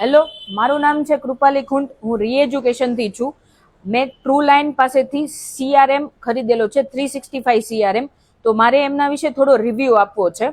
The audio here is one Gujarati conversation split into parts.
હેલો, મારું નામ છે કૃપાલી ખુંટ. હું રીએજ્યુકેશનથી છું. મેં ટ્રુ લાઇન પાસેથી સીઆરએમ ખરીદેલો છે, 365 સીઆરએમ. તો મારે એમના વિશે થોડો રિવ્યુ આપવો છે.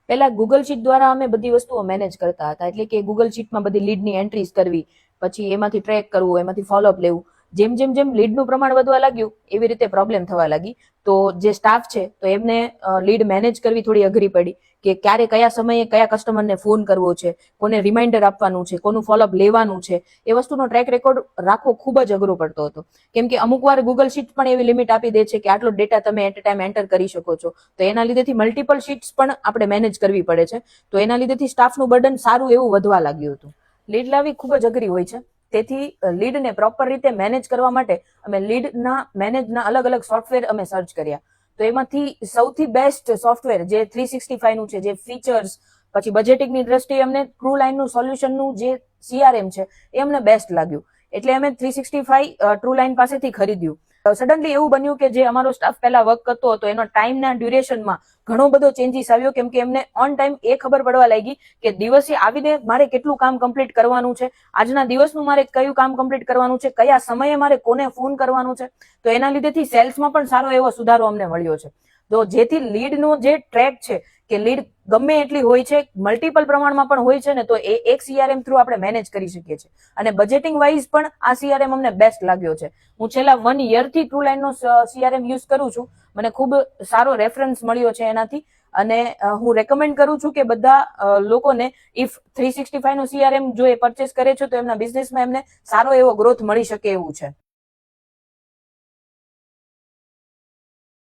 પહેલા ગૂગલ શીટ દ્વારા અમે બધી વસ્તુઓ મેનેજ કરતા હતા, એટલે કે ગૂગલ શીટમાં બધી લીડની એન્ટ્રીઝ કરવી, પછી એમાંથી ટ્રેક કરવું, એમાંથી ફોલોઅપ લેવું. જેમ જેમ જેમ લીડનું પ્રમાણ વધવા લાગ્યું એવી રીતે પ્રોબ્લેમ થવા લાગી. તો જે સ્ટાફ છે તો એમને લીડ મેનેજ કરવી થોડી અઘરી પડી, કે ક્યારે કયા સમયે કયા કસ્ટમરને ફોન કરવો છે, કોને રિમાઇન્ડર આપવાનું છે, કોનું ફોલોઅપ લેવાનું છે, એ વસ્તુનો ટ્રેક રેકોર્ડ રાખવો ખૂબ જ અઘરો પડતો હતો. કેમ કે અમુક વાર ગૂગલ શીટ પણ એવી લિમિટ આપી દે છે કે આટલો ડેટા તમે એટ અ ટાઈમ એન્ટર કરી શકો છો. તો એના લીધેથી મલ્ટિપલ શીટ્સ પણ આપણે મેનેજ કરવી પડે છે. તો એના લીધેથી સ્ટાફનું બર્ડન સારું એવું વધવા લાગ્યું હતું. લીડ લાવવી ખૂબ જ અઘરી હોય છે. તેથી લીડને પ્રોપર રીતે મેનેજ કરવા માટે અમે લીડના મેનેજના અલગ અલગ સોફ્ટવેર અમે સર્ચ કર્યા. તો એમાંથી સૌથી બેસ્ટ સોફ્ટવેર જે 365 નું છે, જે ફીચર્સ પછી બજેટિંગની દ્રષ્ટિએ અમને ટ્રુ લાઇનનું સોલ્યુશનનું જે સીઆરએમ છે એ અમને બેસ્ટ લાગ્યું. એટલે અમે 365 ટ્રુ લાઇન પાસેથી ખરીદ્યું. સડનલી એવું બન્યું કે જે અમારો સ્ટાફ પહેલા વર્ક કરતો હતો એનો ટાઈમના ડ્યુરેશનમાં ઘણો બધો ચેન્જીસ આવ્યો. કેમ કે એમને ઓન ટાઈમ એ ખબર પડવા લાગી કે દિવસે આવીને મારે કેટલું કામ કમ્પ્લીટ કરવાનું છે, આજના દિવસનું મારે કયું કામ કમ્પ્લીટ કરવાનું છે, કયા સમયે મારે કોને ફોન કરવાનું છે. તો એના લીધેથી સેલ્સમાં પણ સારો એવો સુધારો અમને મળ્યો છે. તો જેથી લીડનો જે ટ્રેક છે કે લીડ ગમે એટલી હોય છે, મલ્ટિપલ પ્રમાણમાં પણ હોય છે ને, તો એ એક સીઆરએમ થ્રુ આપણે મેનેજ કરી શકીએ છીએ. અને બજેટિંગ વાઇઝ પણ આ સીઆરએમ અમને બેસ્ટ લાગ્યો છે. હું છેલ્લા 1 યરથી ટ્રુ લાઇનનો સીઆરએમ યુઝ કરું છું. મને ખૂબ સારો રેફરન્સ મળ્યો છે એનાથી. અને હું રેકમેન્ડ કરું છું કે બધા લોકોને ઇફ 365 નો સીઆરએમ જો એ પરચેસ કરે છે તો એમના બિઝનેસમાં એમને સારો એવો ગ્રોથ મળી શકે એવું છે.